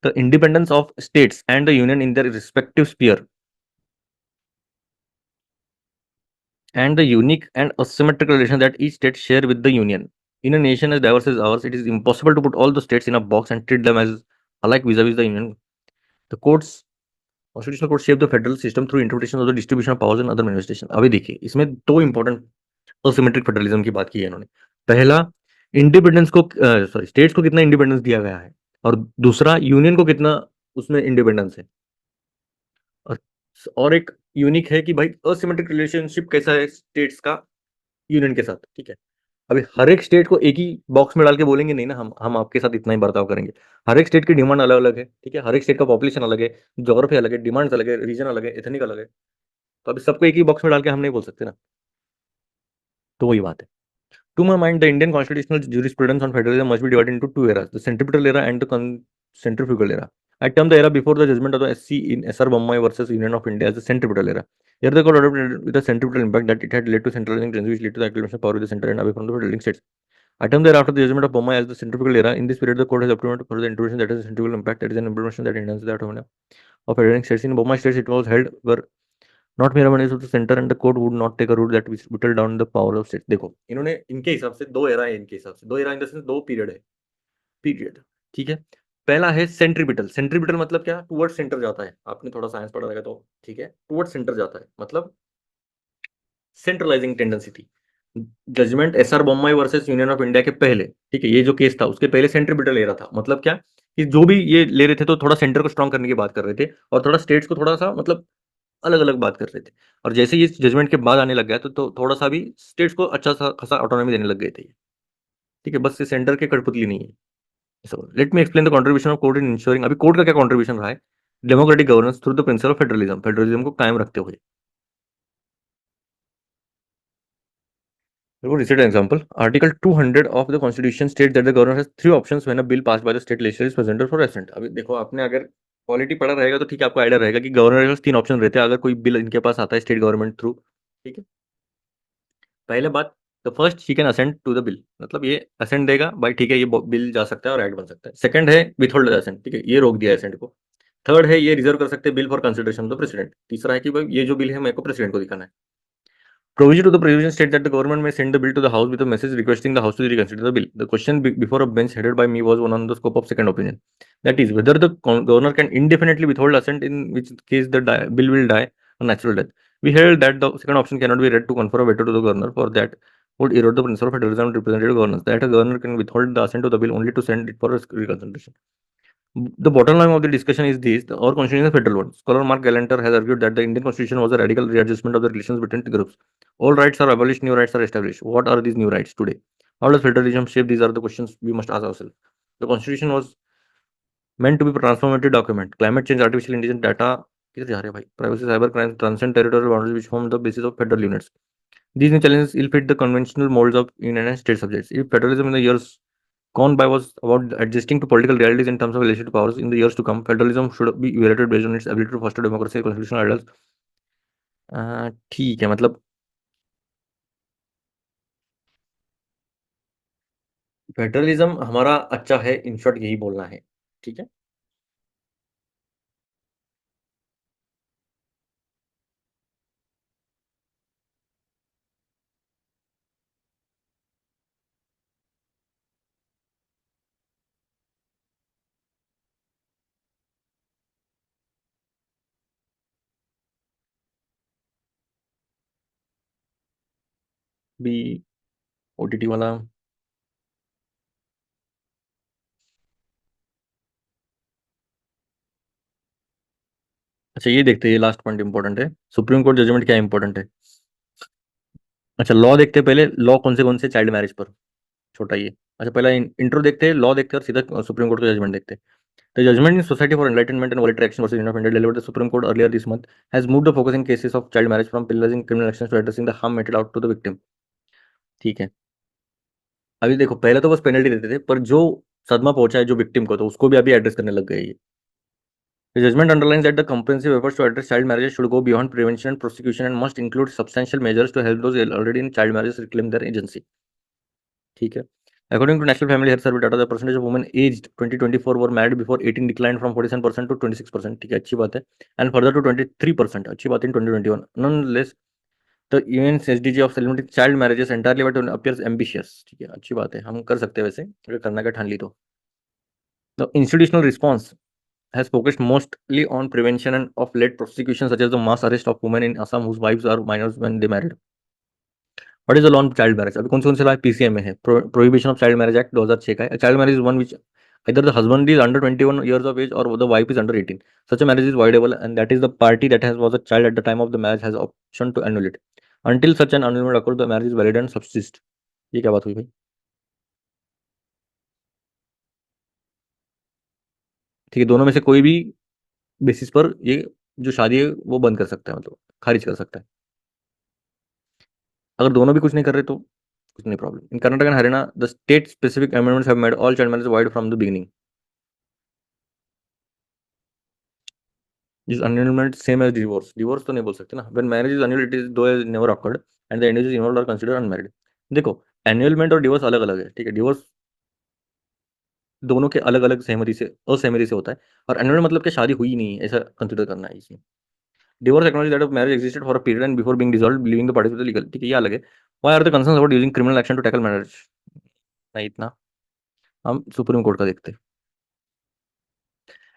the independence of states and the union in their respective sphere and the unique and asymmetrical relation that each state share with the union. In a nation as diverse as ours, it is impossible to put all the states in a box and treat them as alike vis-a-vis the union. The courts, constitutional courts shape the federal system through interpretation of the distribution of powers and other manifestation. अभी देखिए इसमें दो important asymmetric federalism की बात की है इन्होंने। पहला, इंडिपेंडेंस को सॉरी स्टेट्स को कितना इंडिपेंडेंस दिया गया है, और दूसरा यूनियन को कितना उसमें इंडिपेंडेंस है। और एक यूनिक है कि भाई असिमेट्रिक रिलेशनशिप कैसा है स्टेट्स का यूनियन के साथ, ठीक है। अभी हर एक स्टेट को एक ही बॉक्स में डाल के बोलेंगे नहीं ना, हम आपके साथ इतना ही बर्ताव करेंगे। हर एक स्टेट की डिमांड अलग अलग है, ठीक है, हर एक स्टेट का पॉपुलेशन अलग है, ज्योग्राफी अलग है, डिमांड्स अलग है, रीजन अलग है, एथनिक अलग है। तो अभी सबको एक ही बॉक्स में डाल के हम नहीं बोल सकते ना, तो वही बात है। To my mind, the Indian constitutional jurisprudence on federalism must be divided into two eras: the centripetal era and the centrifugal era. I term the era before the judgment of the SC in SR Bommai versus Union of India as the centripetal era. Here the court adopted with the centripetal impact that it had led to centralizing tendencies which led to the acclamation of power with the center and away from the federating states. I term the era after the judgment of Bommai as the centrifugal era. In this period, the court has approved for the intervention that has a centrifugal impact, that is an implementation that enhances the autonomy of federating states. In Bommai states, it was held were not mere money of the centre and the court would not take a route that whittle down the power of state. देखो इन्होंने इनके हिसाब से दो era है, इनके हिसाब से दो एरा इन द सेंस दो पीरियड है, पीरियड, ठीक है। पहला है सेंट्रीपिटल। सेंट्रीपिटल मतलब क्या? टुवर्ड सेंटर जाता है, आपने थोड़ा साइंस पढ़ा रहेगा तो, ठीक है, टुवर्ड सेंटर जाता है, मतलब सेंट्रलाइजिंग टेंडेंसी थी। Judgment S R Bommai versus Union of India के पहले, ठीक है, ये जो केस था उसके पहले सेंट्रीपिटल एरा था। मतलब क्या कि जो भी ये ले रहे थे तो थोड़ा सेंटर को स्ट्रॉन्ग करने की बात कर रहे थे, और थोड़ा स्टेट्स को थोड़ा सा मतलब अलग अलग बात कर रहे थे। और जैसे ये जजमेंट के बाद आने लग गया तो थोड़ा सा भी स्टेट्स को अच्छा सा खासा ऑटोनॉमी देने लग गए थे, ठीक है, बस ये सेंटर के कठपुतली नहीं है। So let me explain the contribution of court in insuring. अभी कोर्ट का क्या कंट्रीब्यूशन रहा है? Democratic governance through the principle of federalism, federalism को कायम रखते हुए। देखो recent example article 200 of the constitution state that the governor has three options when a bill pass by the state legislature is presented for assent. अभी देखो आपने अगर polity पढ़ा रहेगा तो ठीक है, आपको आइडिया रहेगा कि गवर्नर के पास तीन ऑप्शन रहते हैं अगर कोई बिल इनके पास आता है स्टेट गवर्नमेंट थ्रू। ठीक है, पहले बात, the first she can assent to the bill, मतलब ये असेंट देगा भाई, ठीक है ये बिल जा सकता है और एक्ट बन सकता है। सेकंड है विथहोल्ड असेंट, ठीक है ये रोक दिया असेंट को। थर्ड है ये रिजर्व कर सकते हैं bill for consideration of the president. तीसरा है कि भाई ये जो बिल है मेरे को प्रेसिडेंट को दिखाना है। Provision to the provision state that the government may send the bill to the House with a message requesting the House to reconsider the bill. The question before a bench headed by me was one on the scope of second opinion. That is, whether the governor can indefinitely withhold assent, in which case the bill will die a natural death. We held that the second option cannot be read to confer a veto to the governor, for that would erode the principle of federalism and representative governance. That a governor can withhold the assent to the bill only to send it for reconsideration. The bottom line of the discussion is this: our constitution is a federal one. Scholar Mark Galanter has argued that the Indian constitution was a radical readjustment of the relations between groups. All rights are abolished, new rights are established. What are these new rights today? How does federalism shape? These are the questions we must ask ourselves. The constitution was meant to be a transformative document. Climate change, artificial intelligence, data, privacy, cyber crime, transcend territorial boundaries which form the basis of federal units. These new challenges ill fit the conventional molds of union and state subjects. If federalism in the years gone by was about adjusting to political realities in terms of legislative powers, in the years to come, federalism should be evaluated based on its ability to foster democracy, constitutional ideals. ठीक है, मतलब federalism हमारा अच्छा है, in short यही बोलना है। ठीक है, बी ओटीटी वाला। अच्छा ये देखते हैं, ये लास्ट पॉइंट इंपॉर्टेंट है, सुप्रीम कोर्ट जजमेंट क्या इंपॉर्टेंट है। अच्छा लॉ देखते हैं पहले, लॉ कौन से चाइल्ड मैरिज पर, छोटा ये। अच्छा पहला इंट्रो देखते हैं, लॉ देखते हैं और सीधा सुप्रीम कोर्ट का जजमेंट देखते हैं। The judgment in Society for Enlightenment and Voluntary Action versus Union of India, delivered the Supreme Court earlier this month, has moved the focus in cases of child marriage from penalizing criminal actions to addressing the harm meted out to the victim. ठीक है, अभी देखो पहले तो बस penalty देते थे, पर जो सदमा पहुंचा है जो विक्टिम को, तो उसको भी अभी एड्रेस करने लग गए ये। The judgment underlines that the comprehensive efforts to address child marriages should go beyond prevention and prosecution and must include substantial measures to help those already in child marriages reclaim their agency. ठीक है, according to National Family Health Survey data, the percentage of women aged 2024 were married before 18 declined from 47% to 26%. ठीक है, अच्छी बात है, and further to 23%, अच्छी बात है, in 2021. Nonetheless, the UN's SDG of limiting child marriages entirely but appears ambitious. ठीक है, अच्छी बात है, हम कर सकते हैं वैसे अगर करना का ठान ली तो। The institutional response has focused mostly on prevention and of late prosecution, such as the mass arrest of women in Assam whose wives are minors when they married. What is the law on child marriage? अभी कौन से law PCA में है? Prohibition of child marriage act 2006 का है। Child marriage is one which either the husband is under 21 years of age or the wife is under 18. Such a marriage is voidable, and that is the party that has was a child at the time of the marriage has option to annul it. Until such an annulment occurs, the marriage is valid and subsist. ये क्या बात हुई भाई? ठीक है, दोनों में से कोई भी बेसिस पर ये जो शादी है वो बंद कर सकता है, मतलब खारिज कर सकता है। अगर दोनों भी कुछ नहीं कर रहे तो कुछ नहीं problem. In Karnataka and Haryana the state specific amendments have made all child marriage void from the beginning. Is annulment same as divorce? Divorce तो नहीं बोल सकते ना, when marriage is annulled it is though is never occurred and the individual involved are considered unmarried. देखो annulment और divorce अलग अलग है, ठीक है, डिवोर्स दोनों के अलग अलग सहमति से असहमति से होता है, और एन्युअल मतलब कि शादी हुई नहीं है ऐसा कंसिडर करना है इसमें। Divorce acknowledge that marriage existed for a period and before being dissolved leaving the parties with legal. ठीक है, ये अलग है। Why are the concerns about using criminal action to tackle marriage? नहीं इतना, हम सुप्रीम कोर्ट का देखते हैं।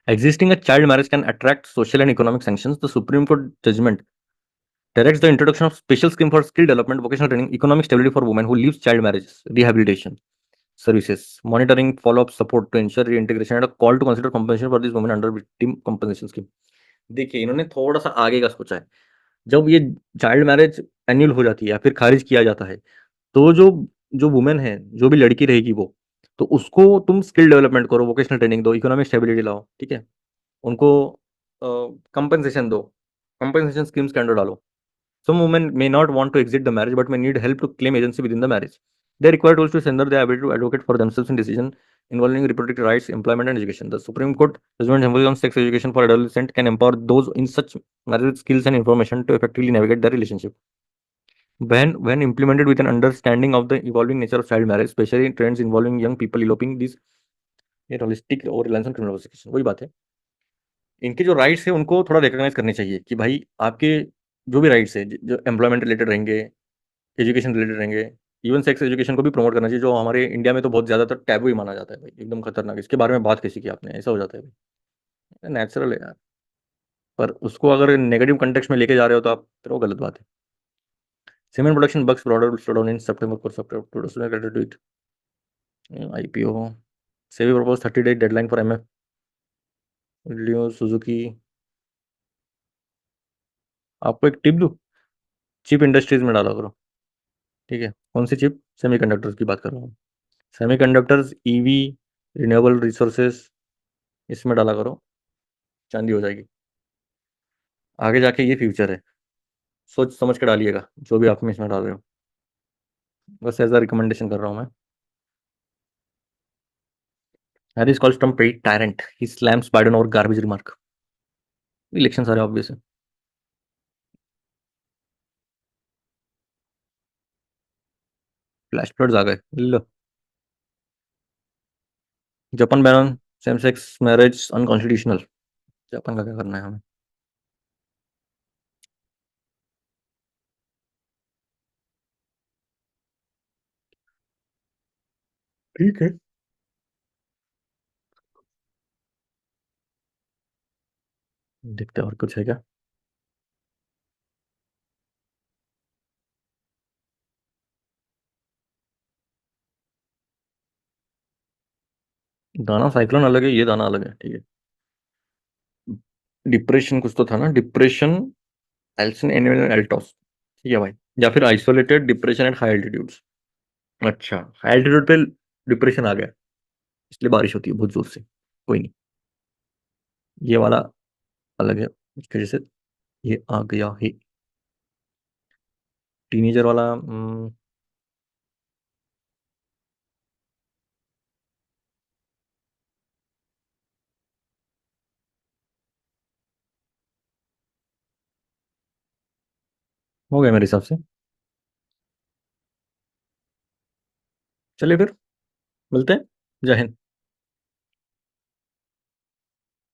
Existing a child marriage can attract social and economic sanctions. The Supreme Court judgment directs the introduction of special scheme for skill development, vocational training, economic stability for women who leave child marriages, rehabilitation services, monitoring, follow-up support to ensure reintegration, and a call to consider compensation for these women under victim compensation scheme. देखिए इन्होंने थोड़ा सा आगे का सोचा है। जब ये चाइल्ड मैरिज एन्यूल हो जाती है या फिर खारिज किया जाता है, तो जो जो वुमेन है, जो भी लड़की रहेगी वो, तो उसको तुम स्किल डेवलपमेंट करो, वोकेशनल ट्रेनिंग दो, इकोनॉमिक स्टेबिलिटी लाओ, ठीक है, उनको कंपनसेशन दो, कंपनसेशन स्कीम्स के अंडर डालो। Some women may not want to exit the marriage but may need help to claim agency within the marriage. They require tools to strengthen their ability to advocate for themselves in decisions involving reproductive rights, employment, and education. The Supreme Court judgment emphasis on sex education for adolescents can empower those in such marriage skills and information to effectively navigate their relationship. When implemented with an understanding of the evolving nature of child marriage, especially in trends involving young people eloping, these ये holistic और reliance on criminal prosecution वही बात है। इनके जो rights है उनको थोड़ा रिकॉग्नाइज करने चाहिए कि भाई आपके जो भी राइट्स है जो एम्प्लॉयमेंट रिलेटेड रहेंगे, एजुकेशन रिलेटेड रहेंगे, इवन सेक्स एजुकेशन को भी प्रमोट करना चाहिए, जो हमारे इंडिया में तो बहुत ज़्यादातर टैबू ही माना जाता है भाई, एकदम खतरनाक। इसके बारे में बात कैसी की आपने, ऐसा हो जाता है भाई, नेचुरल है यार। पर उसको अगर नेगेटिव कंटेक्स्ट में लेके जा रहे हो तो आप फिर वो गलत बात है। Cement production bugs broader slow down in September for subscribe IPO SEBI propose 30 day deadline for MF Leo Suzuki. आपको एक टिप दूं, चिप इंडस्ट्रीज में डाला करो, ठीक है? कौन सी चिप? सेमीकंडक्टर्स की बात कर रहा हूँ। सेमीकंडक्टर्स, ईवी, रिन्यूएबल रिसोर्सेस, इसमें डाला करो, चांदी हो जाएगी। आगे जाके ये फ्यूचर है, सोच समझ के डालिएगा जो भी आप में इसमें डाल रहे हो। बस एज अ रिकमेंडेशन कर रहा हूँ मैं। Harris calls Trump a tyrant. He slams Biden over garbage remark. Election सारे ऑब्वियस है। फ्लैश फ्लड्स आ गए, लो। Japan ban same sex marriage unconstitutional. Japan का क्या करना है हमें? ठीक है, देखते हैं और कुछ है क्या। दाना साइक्लोन अलग है, ये दाना अलग है, ठीक है। डिप्रेशन कुछ तो था ना, डिप्रेशन एल्सिन एनुअल एल्टोस, ठीक है भाई। या फिर isolated depression at high altitudes. अच्छा, हाई एल्टीट्यूड पे डिप्रेशन आ गया, इसलिए बारिश होती है बहुत जोर से। कोई नहीं, ये वाला अलग है, इसकी वजह से ये आ गया है। टीनेजर वाला हो गया मेरे हिसाब से। चलिए फिर मिलते हैं। जय हिंद।